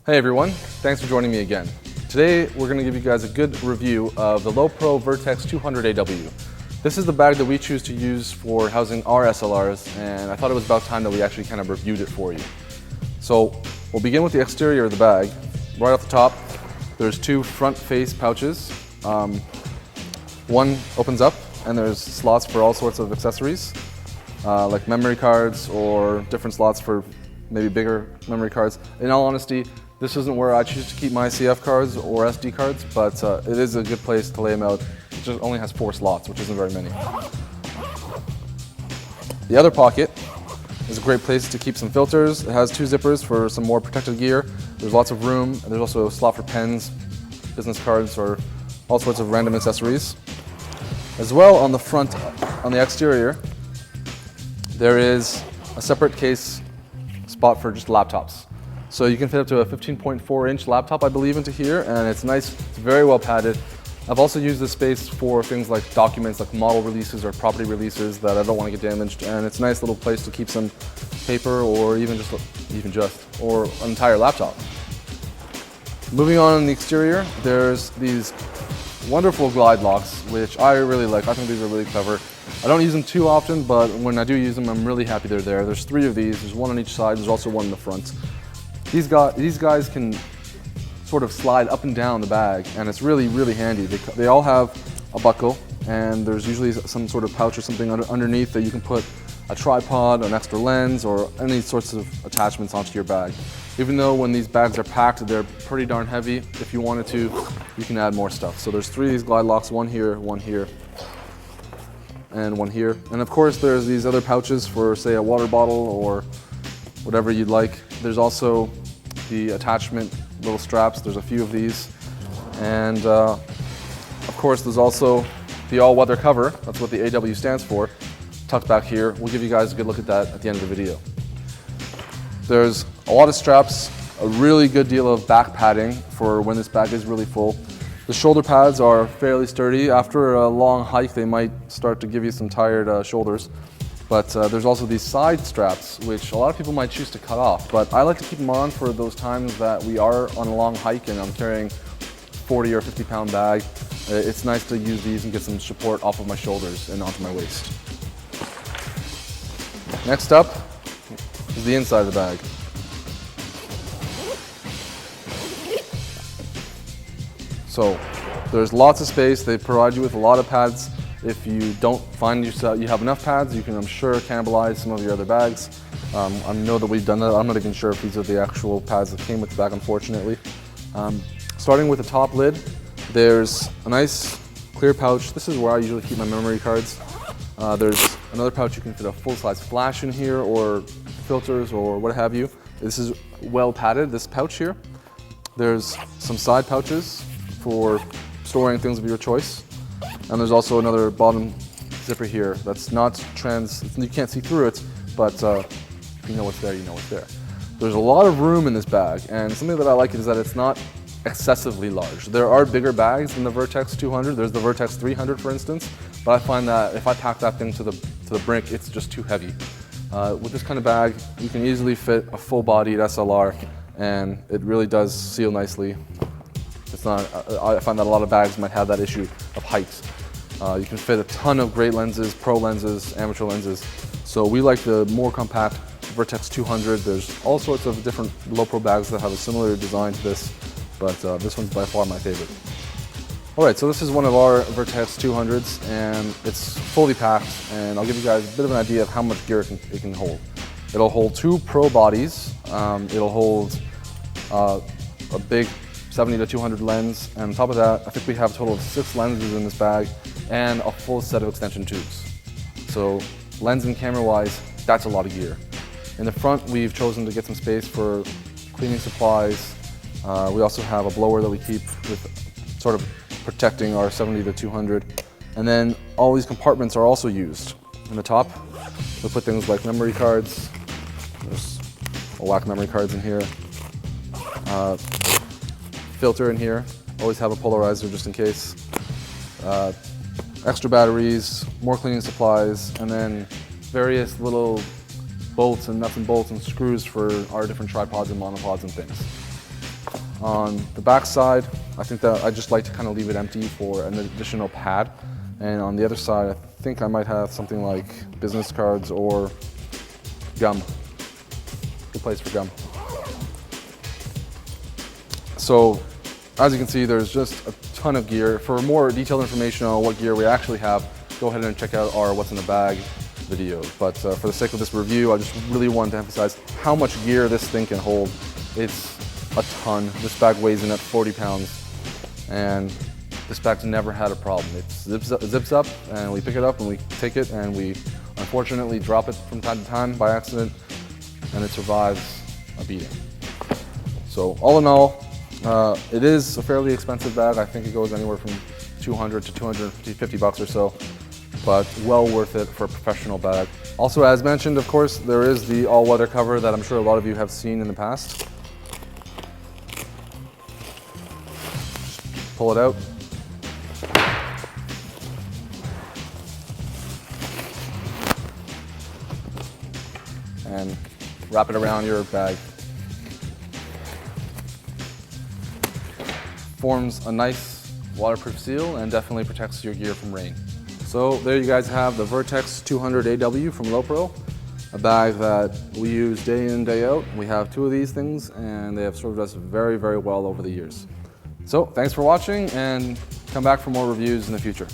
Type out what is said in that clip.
Hey everyone, thanks for joining me again. Today we're going to give you guys a good review of the Lowepro Vertex 200 AW. This is the bag that we choose to use for housing our SLRs, and I thought it was about time that we actually kind of reviewed it for you. So we'll begin with the exterior of the bag. Right off the top, there's two front face pouches. One opens up and there's slots for all sorts of accessories, like memory cards or different slots for maybe bigger memory cards. In all honesty, this isn't where I choose to keep my CF cards or SD cards, but it is a good place to lay them out. It just only has 4 slots, which isn't very many. The other pocket is a great place to keep some filters. It has 2 zippers for some more protected gear. There's lots of room, and there's also a slot for pens, business cards, or all sorts of random accessories. As well, on the front, on the exterior, there is a separate case spot for just laptops. So you can fit up to a 15.4-inch laptop, I believe, into here, and it's nice, it's very well padded. I've also used this space for things like documents, like model releases or property releases that I don't want to get damaged, and it's a nice little place to keep some paper or even just or an entire laptop. Moving on in the exterior, there's these wonderful glide locks, which I really like. I think these are really clever. I don't use them too often, but when I do use them, I'm really happy they're there. There's 3 of these. There's one on each side. There's also one in the front. These guys can sort of slide up and down the bag, and it's really, really handy. They all have a buckle, and there's usually some sort of pouch or something underneath that you can put a tripod, an extra lens, or any sorts of attachments onto your bag. Even though when these bags are packed, they're pretty darn heavy. If you wanted to, you can add more stuff. So there's 3 of these glide locks, one here, and one here. And of course, there's these other pouches for, say, a water bottle or whatever you'd like. There's also the attachment little straps. There's a few of these. And of course, there's also the all-weather cover. That's what the AW stands for, tucked back here. We'll give you guys a good look at that at the end of the video. There's a lot of straps, a really good deal of back padding for when this bag is really full. The shoulder pads are fairly sturdy. After a long hike, they might start to give you some tired shoulders. But there's also these side straps, which a lot of people might choose to cut off. But I like to keep them on for those times that we are on a long hike and I'm carrying 40 or 50 pound bag. It's nice to use these and get some support off of my shoulders and onto my waist. Next up is the inside of the bag. So there's lots of space. They provide you with a lot of pads. If you don't find you have enough pads, you can, I'm sure, cannibalize some of your other bags. I know that we've done that. I'm not even sure if these are the actual pads that came with the bag, unfortunately. Starting with the top lid, there's a nice clear pouch. This is where I usually keep my memory cards. There's another pouch. You can fit a full-size flash in here or filters or what have you. This is well padded, this pouch here. There's some side pouches for storing things of your choice. And there's also another bottom zipper here that's not you can't see through it, but if you know what's there, you know what's there. There's a lot of room in this bag, and something that I like is that it's not excessively large. There are bigger bags than the Vertex 200. There's the Vertex 300, for instance, but I find that if I pack that thing to the brink, it's just too heavy. With this kind of bag, you can easily fit a full-bodied SLR, and it really does seal nicely. It's not, I find that a lot of bags might have that issue of height. You can fit a ton of great lenses, pro lenses, amateur lenses. So we like the more compact Vertex 200. There's all sorts of different Lowepro bags that have a similar design to this, but this one's by far my favorite. All right, so this is one of our Vertex 200s, and it's fully packed, and I'll give you guys a bit of an idea of how much gear it can hold. It'll hold 2 pro bodies. It'll hold a big 70 to 200 lens, and on top of that, I think we have a total of 6 lenses in this bag and a full set of extension tubes. So lens and camera wise, that's a lot of gear. In the front, we've chosen to get some space for cleaning supplies. We also have a blower that we keep with sort of protecting our 70 to 200. And then all these compartments are also used. In the top, we'll put things like memory cards. There's a whack memory cards in here. Filter in here, always have a polarizer just in case. Extra batteries, more cleaning supplies, and then various little bolts and nuts and bolts and screws for our different tripods and monopods and things. On the back side, I think that I just like to kind of leave it empty for an additional pad. And on the other side, I think I might have something like business cards or gum. Good place for gum. So, as you can see, there's just a ton of gear. For more detailed information on what gear we actually have, go ahead and check out our What's in the Bag video. But for the sake of this review, I just really wanted to emphasize how much gear this thing can hold. It's a ton. This bag weighs in at 40 pounds, and this bag's never had a problem. It zips up, and we pick it up and we take it, and we unfortunately drop it from time to time by accident, and it survives a beating. So all in all, it is a fairly expensive bag. I think it goes anywhere from 200 to 250 bucks or so, but well worth it for a professional bag. Also, as mentioned, of course, there is the all-weather cover that I'm sure a lot of you have seen in the past. Pull it out. And wrap it around your bag. Forms a nice waterproof seal and definitely protects your gear from rain. So there you guys have the Vertex 200 AW from Lowepro, a bag that we use day in, day out. We have two of these things and they have served us very, very well over the years. So thanks for watching, and come back for more reviews in the future.